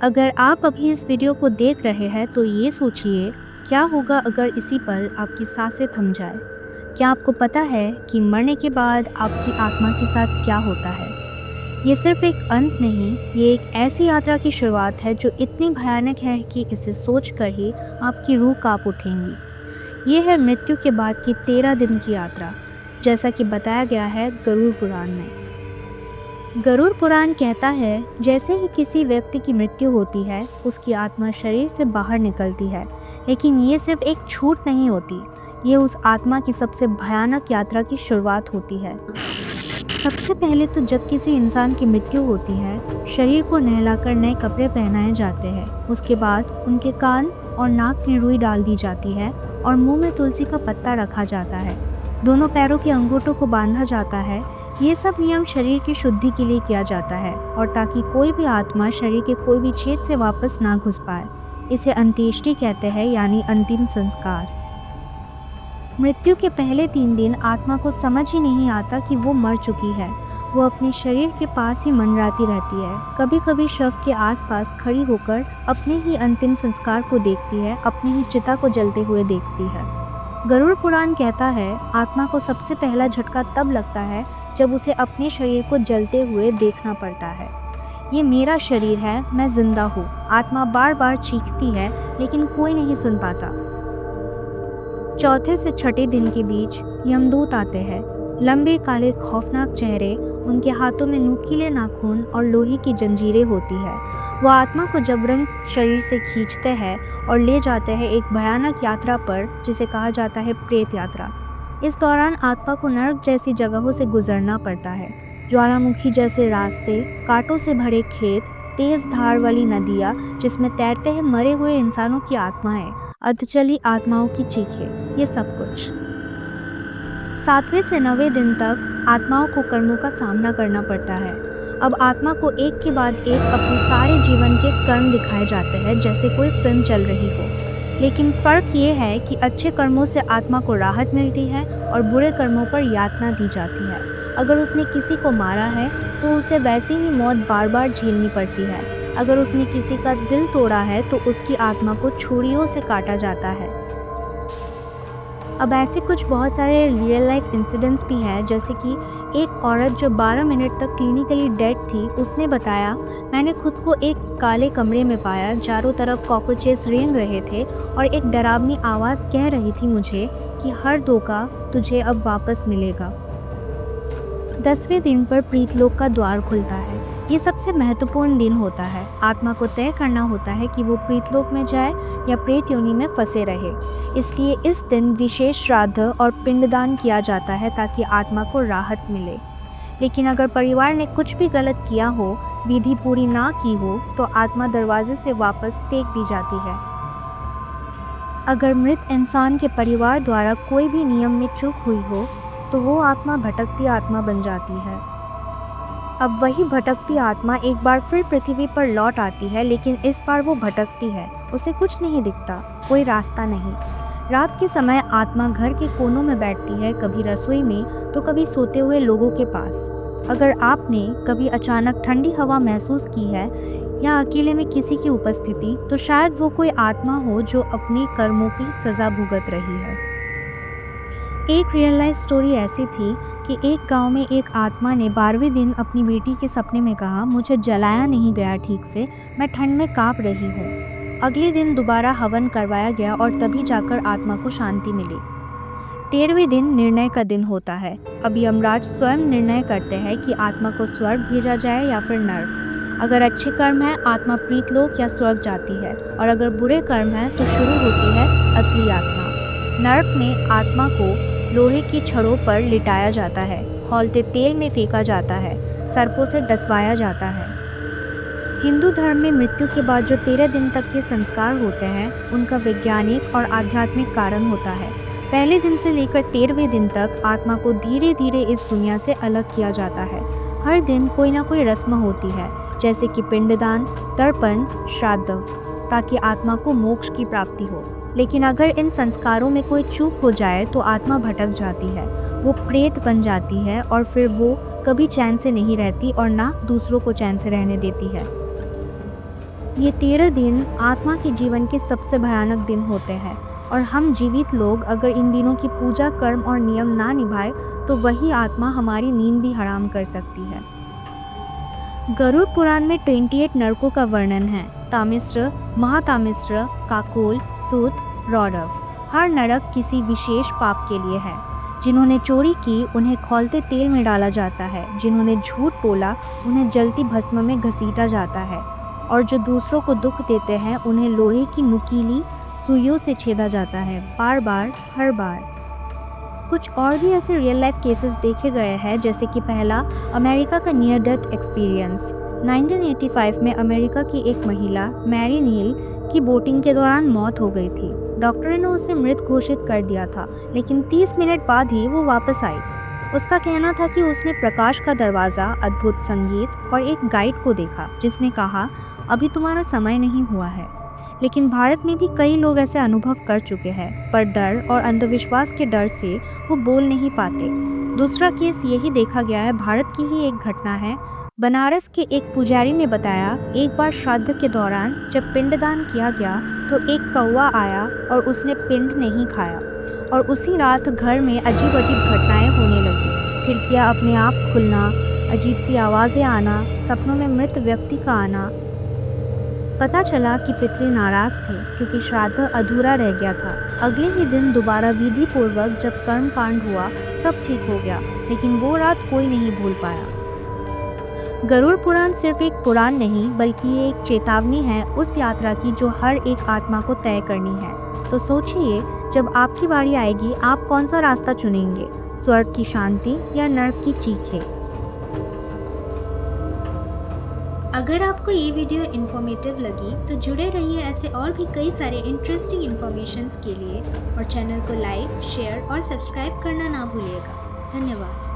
अगर आप अभी इस वीडियो को देख रहे हैं तो ये सोचिए, क्या होगा अगर इसी पल आपकी सांसें थम जाए। क्या आपको पता है कि मरने के बाद आपकी आत्मा के साथ क्या होता है? ये सिर्फ एक अंत नहीं, ये एक ऐसी यात्रा की शुरुआत है जो इतनी भयानक है कि इसे सोचकर ही आपकी रूह कांप उठेंगी। ये है मृत्यु के बाद की 13 दिन की यात्रा, जैसा कि बताया गया है गरुड़ पुराण में। गरुड़ पुराण कहता है, जैसे ही किसी व्यक्ति की मृत्यु होती है उसकी आत्मा शरीर से बाहर निकलती है, लेकिन ये सिर्फ एक छूट नहीं होती, ये उस आत्मा की सबसे भयानक यात्रा की शुरुआत होती है। सबसे पहले तो जब किसी इंसान की मृत्यु होती है, शरीर को नहलाकर नए कपड़े पहनाए जाते हैं। उसके बाद उनके कान और नाक में रुई डाल दी जाती है और मुंह में तुलसी का पत्ता रखा जाता है। दोनों पैरों के अंगूठों को बांधा जाता है। ये सब नियम शरीर की शुद्धि के लिए किया जाता है और ताकि कोई भी आत्मा शरीर के कोई भी छेद से वापस ना घुस पाए। इसे अंत्येष्टि कहते हैं, यानी अंतिम संस्कार। मृत्यु के पहले 3 दिन आत्मा को समझ ही नहीं आता कि वो मर चुकी है। वो अपने शरीर के पास ही मंडराती रहती है। कभी कभी शव के आसपास खड़ी होकर अपने ही अंतिम संस्कार को देखती है, अपनी ही चिता को जलते हुए देखती है। गरुड़ पुराण कहता है, आत्मा को सबसे पहला झटका तब लगता है जब उसे अपने शरीर को जलते हुए देखना पड़ता है। ये मेरा शरीर है, मैं जिंदा हूँ। आत्मा बार बार चीखती है, लेकिन कोई नहीं सुन पाता। चौथे से छठे दिन के बीच यमदूत आते हैं। लंबे काले खौफनाक चेहरे, उनके हाथों में नुकीले नाखून और लोहे की जंजीरें होती है। वो आत्मा को जबरन शरीर से खींचते हैं और ले जाते हैं एक भयानक यात्रा पर, जिसे कहा जाता है प्रेत यात्रा। इस दौरान आत्मा को नरक जैसी जगहों से गुजरना पड़ता है। ज्वालामुखी जैसे रास्ते, कांटों से भरे खेत, तेज धार वाली नदियाँ जिसमें तैरते हैं मरे हुए इंसानों की आत्माएं, अधचली आत्माओं की चीखें, ये सब कुछ। 7वें से 9वें दिन तक आत्माओं को कर्मों का सामना करना पड़ता है। अब आत्मा को एक के बाद एक अपने सारे जीवन के कर्म दिखाए जाते हैं, जैसे कोई फिल्म चल रही हो। लेकिन फ़र्क ये है कि अच्छे कर्मों से आत्मा को राहत मिलती है और बुरे कर्मों पर यातना दी जाती है। अगर उसने किसी को मारा है तो उसे वैसी ही मौत बार बार झेलनी पड़ती है। अगर उसने किसी का दिल तोड़ा है तो उसकी आत्मा को छुरियों से काटा जाता है। अब ऐसे कुछ बहुत सारे रियल लाइफ इंसिडेंट्स भी हैं, जैसे कि एक औरत जो 12 मिनट तक क्लिनिकली डेड थी, उसने बताया, मैंने खुद को एक काले कमरे में पाया, चारों तरफ कॉकरोचेस रेंग रहे थे और एक डरावनी आवाज़ कह रही थी मुझे कि हर धोखा तुझे अब वापस मिलेगा। 10वें दिन पर प्रीतलोक का द्वार खुलता है। ये सबसे महत्वपूर्ण दिन होता है। आत्मा को तय करना होता है कि वो प्रीतलोक में जाए या प्रेत योनि में फंसे रहे। इसलिए इस दिन विशेष श्राद्ध और पिंडदान किया जाता है ताकि आत्मा को राहत मिले। लेकिन अगर परिवार ने कुछ भी गलत किया हो, विधि पूरी ना की हो, तो आत्मा दरवाजे से वापस फेंक दी जाती है। अगर मृत इंसान के परिवार द्वारा कोई भी नियम में चूक हुई हो तो वो आत्मा भटकती आत्मा बन जाती है। अब वही भटकती आत्मा एक बार फिर पृथ्वी पर लौट आती है, लेकिन इस बार वो भटकती है। उसे कुछ नहीं दिखता, कोई रास्ता नहीं। रात के समय आत्मा घर के कोनों में बैठती है, कभी रसोई में तो कभी सोते हुए लोगों के पास। अगर आपने कभी अचानक ठंडी हवा महसूस की है या अकेले में किसी की उपस्थिति, तो शायद वो कोई आत्मा हो जो अपने कर्मों की सज़ा भुगत रही है। एक रियल लाइफ स्टोरी ऐसी थी कि एक गांव में एक आत्मा ने 12वें दिन अपनी बेटी के सपने में कहा, मुझे जलाया नहीं गया ठीक से, मैं ठंड में कांप रही हूँ। अगले दिन दोबारा हवन करवाया गया और तभी जाकर आत्मा को शांति मिली। 13वें दिन निर्णय का दिन होता है। अब यमराज स्वयं निर्णय करते हैं कि आत्मा को स्वर्ग भेजा जाए या फिर नर्क। अगर अच्छे कर्म है आत्मा प्रीतलोक या स्वर्ग जाती है, और अगर बुरे कर्म है तो शुरू होती है असली यात्रा। नर्क में आत्मा को लोहे की छड़ों पर लिटाया जाता है, खौलते तेल में फेंका जाता है, सर्पों से डसवाया जाता है। हिंदू धर्म में मृत्यु के बाद जो 13 दिन तक के संस्कार होते हैं, उनका वैज्ञानिक और आध्यात्मिक कारण होता है। पहले दिन से लेकर 13वें दिन तक आत्मा को धीरे धीरे इस दुनिया से अलग किया जाता है। हर दिन कोई ना कोई रस्म होती है, जैसे कि पिंडदान, तर्पण, श्राद्ध, ताकि आत्मा को मोक्ष की प्राप्ति हो। लेकिन अगर इन संस्कारों में कोई चूक हो जाए तो आत्मा भटक जाती है, वो प्रेत बन जाती है और फिर वो कभी चैन से नहीं रहती और ना दूसरों को चैन से रहने देती है। ये 13 दिन आत्मा के जीवन के सबसे भयानक दिन होते हैं और हम जीवित लोग अगर इन दिनों की पूजा कर्म और नियम ना निभाए तो वही आत्मा हमारी नींद भी हराम कर सकती है। गरुड़ पुराण में 28 नरकों का वर्णन है। तामिस्र, महातामिस्र, काकोल, सूत, रौरव। हर नरक किसी विशेष पाप के लिए है। जिन्होंने चोरी की उन्हें खौलते तेल में डाला जाता है, जिन्होंने झूठ बोला उन्हें जलती भस्म में घसीटा जाता है और जो दूसरों को दुख देते हैं उन्हें लोहे की नुकीली सुइयों से छेदा जाता है, बार बार, हर बार। कुछ और भी ऐसे रियल लाइफ केसेस देखे गए हैं, जैसे कि पहला, अमेरिका का नियर डेथ एक्सपीरियंस। 1985 में अमेरिका की एक महिला मैरी नील की बोटिंग के दौरान मौत हो गई थी। डॉक्टरों ने उसे मृत घोषित कर दिया था, लेकिन 30 मिनट बाद ही वो वापस आई। उसका कहना था कि उसने प्रकाश का दरवाज़ा, अद्भुत संगीत और एक गाइड को देखा जिसने कहा, अभी तुम्हारा समय नहीं हुआ है। लेकिन भारत में भी कई लोग ऐसे अनुभव कर चुके हैं, पर डर और अंधविश्वास के डर से वो बोल नहीं पाते। दूसरा केस यही देखा गया है, भारत की ही एक घटना है। बनारस के एक पुजारी ने बताया, एक बार श्राद्ध के दौरान जब पिंडदान किया गया तो एक कौवा आया और उसने पिंड नहीं खाया और उसी रात घर में अजीब अजीब घटनाएं होने लगी। खिड़कियां अपने आप खुलना, अजीब सी आवाज़ें आना, सपनों में मृत व्यक्ति का आना। पता चला कि पितृ नाराज थे क्योंकि श्राद्ध अधूरा रह गया था। अगले ही दिन दोबारा विधि पूर्वक जब कर्म कांड हुआ, सब ठीक हो गया, लेकिन वो रात कोई नहीं भूल पाया। गरुड़ पुराण सिर्फ एक पुराण नहीं, बल्कि ये एक चेतावनी है उस यात्रा की जो हर एक आत्मा को तय करनी है। तो सोचिए, जब आपकी बारी आएगी आप कौन सा रास्ता चुनेंगे, स्वर्ग की शांति या नरक की चीखें। अगर आपको ये वीडियो इन्फॉर्मेटिव लगी तो जुड़े रहिए ऐसे और भी कई सारे इंटरेस्टिंग इन्फॉर्मेशंस के लिए और चैनल को लाइक, शेयर और सब्सक्राइब करना ना भूलिएगा। धन्यवाद।